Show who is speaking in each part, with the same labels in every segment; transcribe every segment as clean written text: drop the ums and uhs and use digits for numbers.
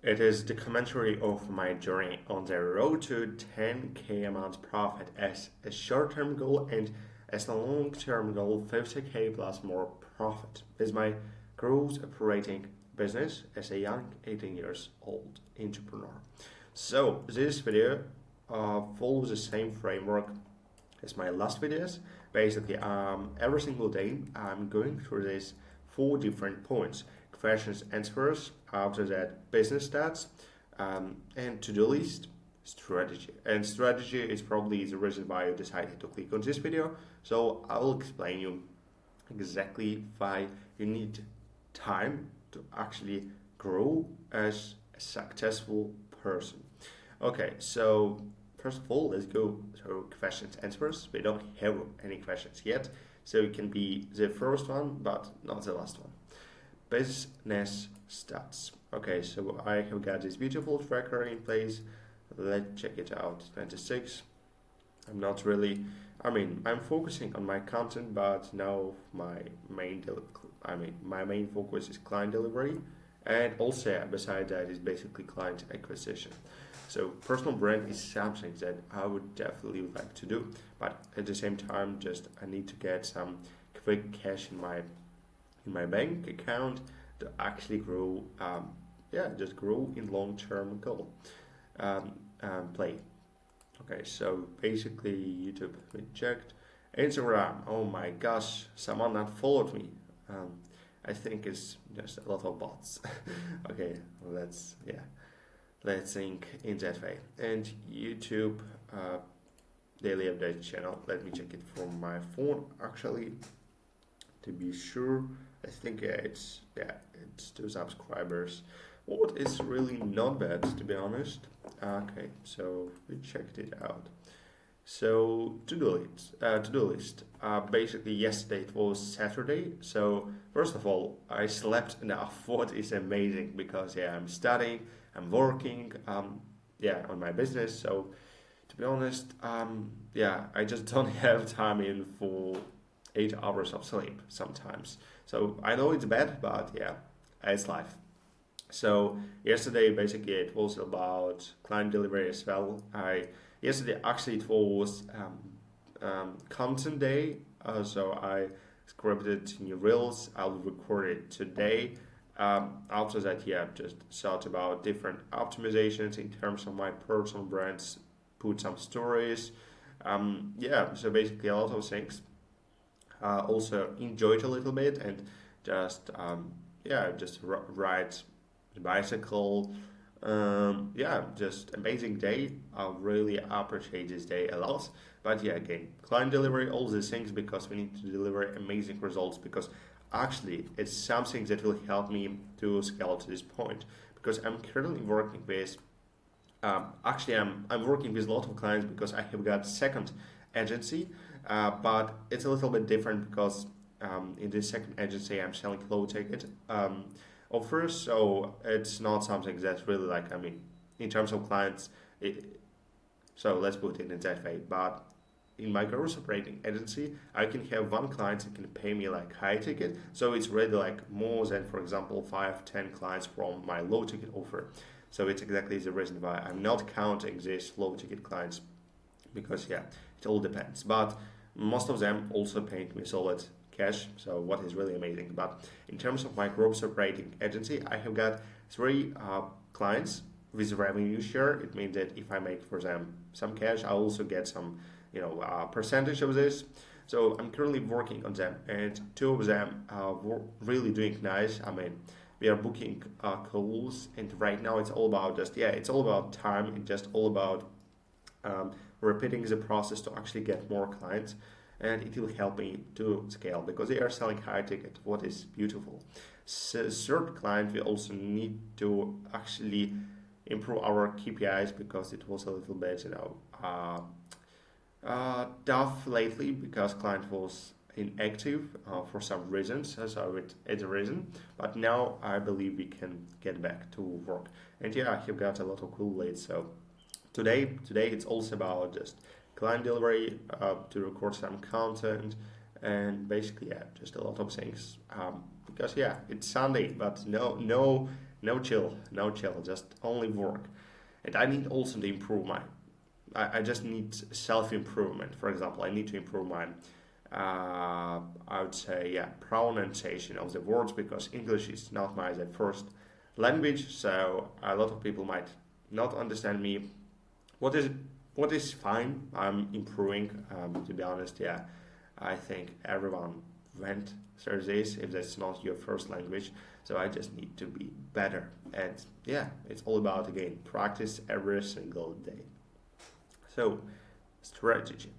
Speaker 1: It is the commentary of my journey on the road to 10k a month profit as a short term goal and as a long term goal 50k plus more profit is my growth operating business as a young 18 years old entrepreneur. So this video follows the same framework as my last videos. Basically, every single day I'm going through these four different points: questions, answers, after that business stats, and to-do list, strategy. And strategy is probably the reason why you decided to click on this video. So I will explain you exactly why you need time to actually grow as a successful person. Okay, so first of all, let's go through questions answers. We don't have any questions yet, so it can be the first one, but not the last one. Business stats. Okay, so I have got this beautiful tracker in place. Let's check it out. 26. I'm not really. I'm focusing on my content, but now my main focus is client delivery, and also beside that is basically client acquisition. So personal brand is something that I would definitely like to do, but at the same time, just I need to get some quick cash in my bank account to actually grow. Just grow in long term goal. Play. Okay, so basically YouTube we checked. Instagram, oh my gosh, someone not followed me. Um, I think it's just a lot of bots. Okay, let's think in that way. And YouTube daily update channel. Let me check it from my phone actually to be sure. I think it's 2 subscribers. What is really not bad to be honest. Okay, so we checked it out. So to-do list. Basically, yesterday it was Saturday. So first of all, I slept enough. What is amazing because I'm studying, I'm working, on my business. So to be honest, I just don't have time in for 8 hours of sleep sometimes. So I know it's bad, but it's life. So yesterday, basically, it was about client delivery as well. I Yesterday actually it was content day, so I scripted new reels. I'll record it today. After that, just thought about different optimizations in terms of my personal brands. Put some stories. So basically a lot of things. Also enjoyed a little bit and just ride the bicycle. Just amazing day. I really appreciate this day a lot. But again, client delivery, all these things because we need to deliver amazing results because actually it's something that will help me to scale to this point because I'm currently working with I'm working with a lot of clients because I have got second agency, but it's a little bit different because in this second agency I'm selling low ticket offers, so it's not something that's really like in terms of clients. So let's put it in that way. But in my gross operating agency, I can have one client that can pay me like high ticket, so it's really like more than for example 5, 10 clients from my low ticket offer. So it's exactly the reason why I'm not counting these low ticket clients because it all depends. But most of them also paid me solid cash, so what is really amazing. But in terms of my gross operating agency, I have got 3 clients with revenue share. It means that if I make for them some cash, I also get some percentage of this. So I'm currently working on them, and 2 of them were really doing nice. We are booking calls, and right now it's all about it's all about time. It's just all about repeating the process to actually get more clients, and it will help me to scale because they are selling high ticket, what is beautiful. So, third client, we also need to actually improve our KPIs because it was a little bit tough lately because client was inactive for some reasons, so it's a reason. But now I believe we can get back to work, and I have got a lot of cool leads. So today it's also about just client delivery, to record some content, and basically just a lot of things. Because it's Sunday, but no no chill, no chill, just only work. And I need also to improve my. I just need self improvement. For example, I need to improve my. I would say pronunciation of the words because English is not my first language. So a lot of people might not understand me. What is what is fine. I'm improving. To be honest, yeah, I think everyone went through this if that's not your first language. So I just need to be better. And yeah, it's all about again practice every single day. So strategy.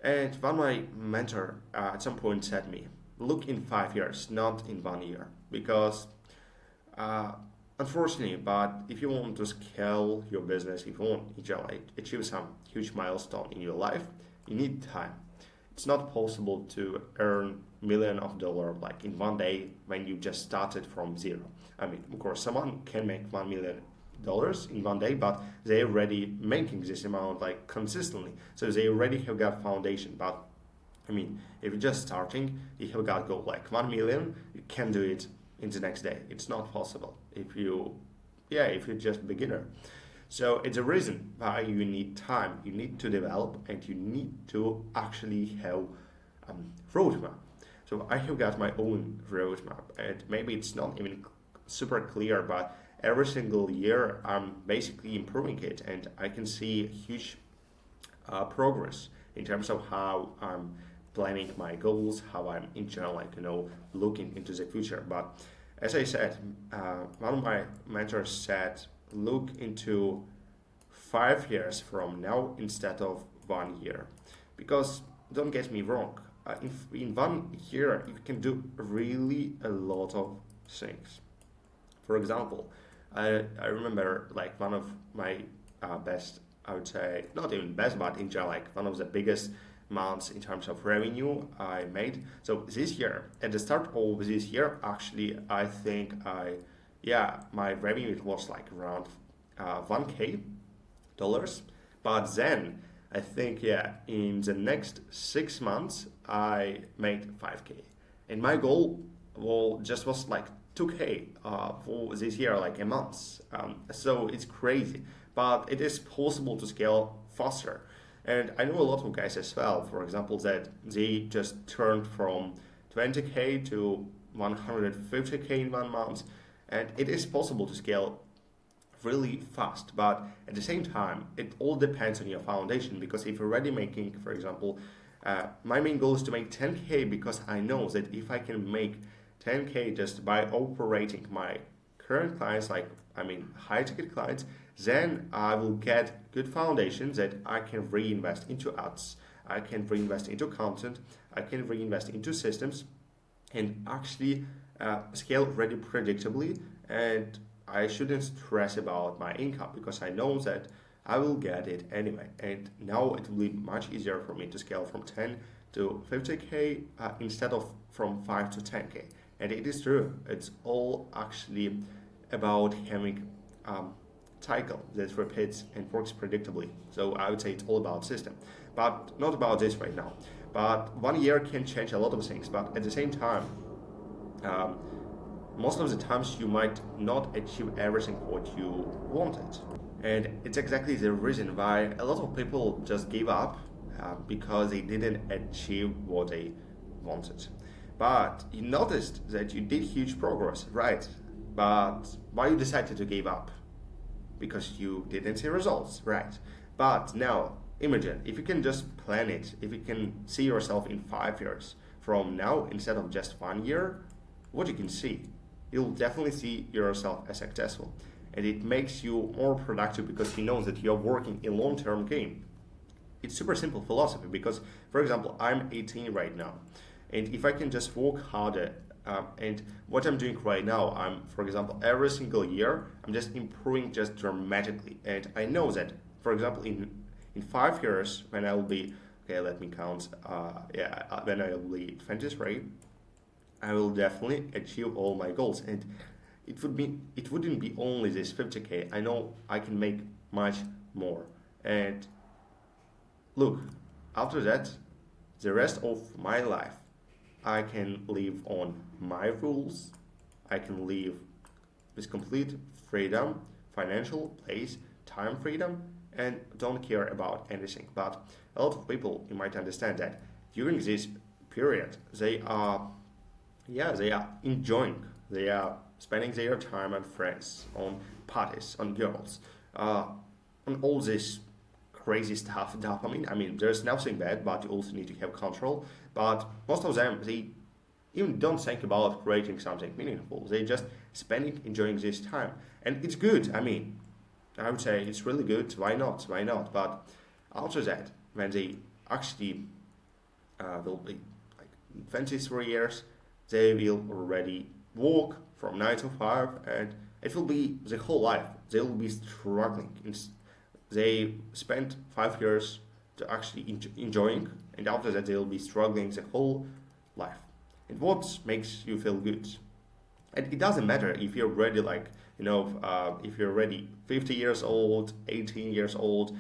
Speaker 1: And one my mentor at some point said me, look in 5 years, not in 1 year, because uh, unfortunately, but if you want to scale your business, if you want to like, achieve some huge milestone in your life, you need time. It's not possible to earn million of dollar like in 1 day when you just started from zero. I mean, of course, someone can make $1 million in 1 day, but they already making this amount like consistently. So they already have got foundation. But I mean, if you're just starting, you have got goal like 1 million. You can do it in the next day. It's not possible if you're just beginner. So it's a reason why you need time. You need to develop and you need to actually have roadmap. So I have got my own roadmap, and maybe it's not even super clear, but every single year I'm basically improving it, and I can see huge progress in terms of how I'm planning my goals, how I'm in general, looking into the future. But as I said, one of my mentors said, look into 5 years from now instead of 1 year, because don't get me wrong, in 1 year you can do really a lot of things. For example, I remember like one of my best, I would say, not even best, but in general, like one of the biggest months in terms of revenue I made. So this year, at the start of this year, actually, I think my revenue it was like around 1K dollars. But then I think, in the next 6 months, I made 5K. And my goal was like 2K for this year, like a month. So it's crazy, but it is possible to scale faster. And I know a lot of guys as well, for example, that they just turned from 20K to 150K in 1 month. And it is possible to scale really fast, but at the same time, it all depends on your foundation. Because if you're already making, for example, my main goal is to make 10K, because I know that if I can make 10K just by operating my current clients, high ticket clients, then I will get good foundations that I can reinvest into ads, I can reinvest into content, I can reinvest into systems, and actually scale really predictably. And I shouldn't stress about my income because I know that I will get it anyway. And now it will be much easier for me to scale from 10 to 50K instead of from 5 to 10K. And it is true. It's all actually about having cycle that repeats and works predictably. So I would say it's all about system, but not about this right now. But 1 year can change a lot of things. But at the same time, um, most of the times you might not achieve everything what you wanted. And it's exactly the reason why a lot of people just give up because they didn't achieve what they wanted. But you noticed that you did huge progress, right? But why you decided to give up? Because you didn't see results, right? But now, imagine if you can just plan it, if you can see yourself in 5 years from now instead of just 1 year, what you can see, you'll definitely see yourself as successful. And it makes you more productive because you know that you're working a long-term game. It's super simple philosophy because, for example, I'm 18 right now. And if I can just work harder, and what I'm doing right now, for example, every single year, I'm just improving just dramatically. And I know that, for example, in 5 years, when I will be, okay, let me count, when I will be 23, I will definitely achieve all my goals. And it wouldn't be only this 50K. I know I can make much more. And look, after that, the rest of my life, I can live on my rules. I can live with complete freedom, financial, place, time freedom, and don't care about anything. But a lot of people, you might understand that during this period, they are enjoying, they are spending their time on friends, on parties, on girls, on all this crazy stuff, dopamine. I mean, there's nothing bad, but you also need to have control. But most of them, they even don't think about creating something meaningful. They just spending, enjoying this time, and it's good. I mean, I would say it's really good. Why not? Why not? But after that, when they actually will be like 23 years, they will already work from 9 to 5, and it will be the whole life. They will be struggling. They spent 5 years to actually enjoying, and after that, they will be struggling the whole life. And what makes you feel good? And it doesn't matter if you're already if you're already 50 years old, 18 years old,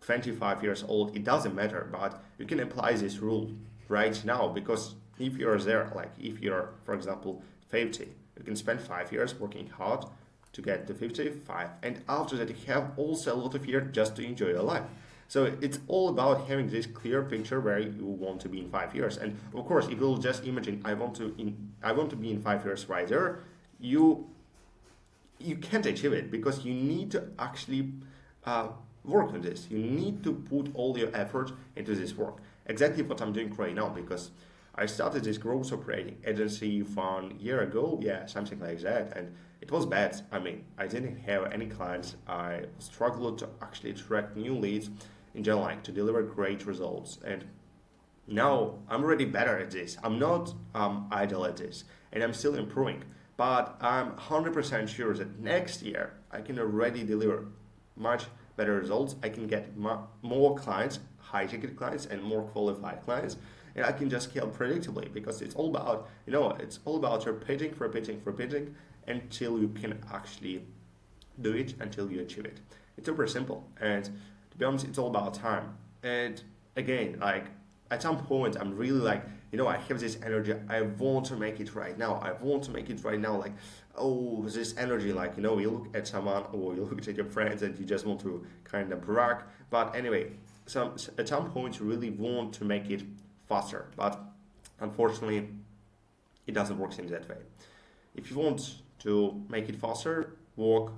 Speaker 1: 25 years old, it doesn't matter, but you can apply this rule right now, because if you're there, like if you're, for example, 50, you can spend 5 years working hard to get to 55, and after that you have also a lot of years just to enjoy your life. So it's all about having this clear picture where you want to be in 5 years. And of course, if you'll just imagine, I want to be in 5 years right there, you can't achieve it, because you need to actually work on this. You need to put all your effort into this work. Exactly what I'm doing right now, because I started this growth operating agency 1 year ago, something like that, and it was bad. I mean, I didn't have any clients. I struggled to actually attract new leads in general, to deliver great results. And now I'm already better at this. I'm not idle at this, and I'm still improving. But I'm 100% sure that next year I can already deliver much better results. I can get more clients, high ticket clients, and more qualified clients, and I can just scale predictably, because it's all about repeating until you can actually do it, until you achieve it. It's super simple, and to be honest, it's all about time. And again, like at some point, I'm really like, I have this energy. I want to make it right now. I want to make it right now. Like, oh, this energy, like, you look at someone or you look at your friends and you just want to kind of brag. But anyway, at some point, you really want to make it faster. But unfortunately, it doesn't work in that way. If you want to make it faster, work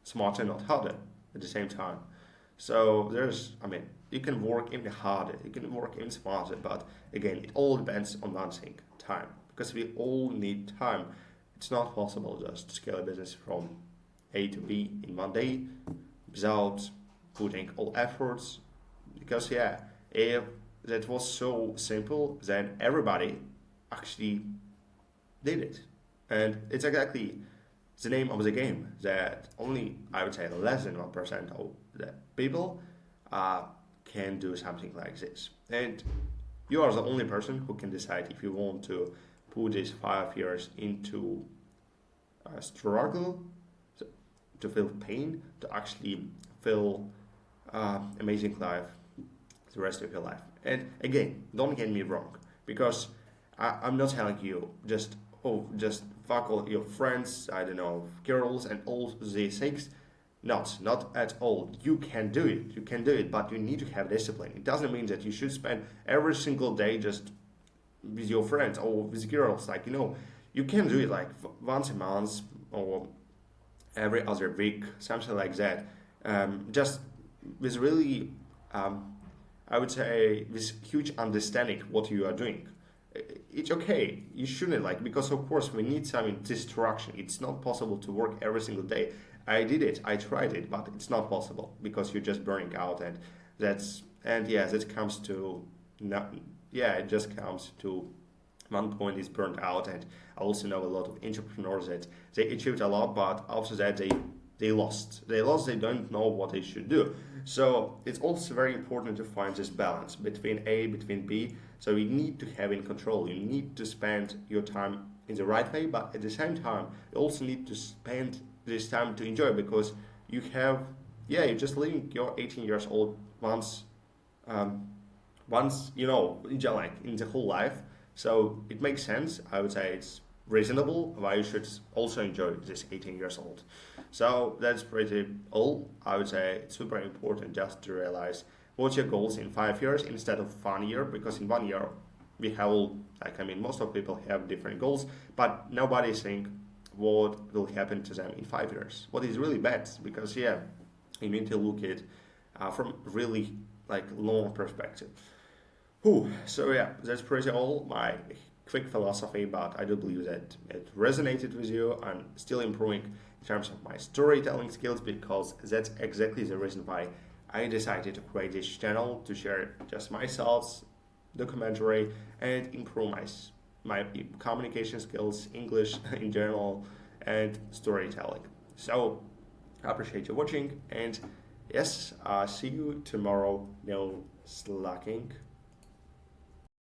Speaker 1: smarter, not harder at the same time. So you can work even harder, you can work even smarter, but again, it all depends on one thing, time. Because we all need time. It's not possible just to scale a business from A to B in 1 day without putting all efforts. Because if that was so simple, then everybody actually did it. And it's exactly the name of the game, that only, I would say, less than 1% of the people can do something like this. And you are the only person who can decide if you want to put these 5 years into a struggle, to feel pain, to actually feel amazing life the rest of your life. And again, don't get me wrong, because I'm not telling you just fuck all your friends, I don't know, girls and all these things. Not at all. You can do it, but you need to have discipline. It doesn't mean that you should spend every single day just with your friends or with girls. Like, you can do it like once a month or every other week, something like that. Just with really, I would say, with huge understanding what you are doing. It's okay. You shouldn't, because of course we need some distraction. It's not possible to work every single day. I did it. I tried it, but it's not possible, because you're just burning out, and that comes to it just comes to one point is burned out. And I also know a lot of entrepreneurs that they achieved a lot, but after that they lost. They don't know what they should do. So it's also very important to find this balance between A, between B. So you need to have in control. You need to spend your time in the right way, but at the same time, you also need to spend this time to enjoy, because you're just living your 18 years old once, in the whole life. So it makes sense. I would say it's reasonable, why you should also enjoy this 18 years old. So that's pretty all. I would say it's super important just to realize what's your goals in 5 years instead of 1 year, because in 1 year we have all, like, I mean, most of people have different goals, but nobody think what will happen to them in 5 years. What is really bad, because yeah, you need to look at from really like long perspective. Whew. So yeah, that's pretty all my quick philosophy, but I do believe that it resonated with you. I'm still improving in terms of my storytelling skills, because that's exactly the reason why I decided to create this channel, to share just my thoughts, documentary, and improve my communication skills, English in general, and storytelling. So I appreciate you watching, and yes, see you tomorrow. No slacking.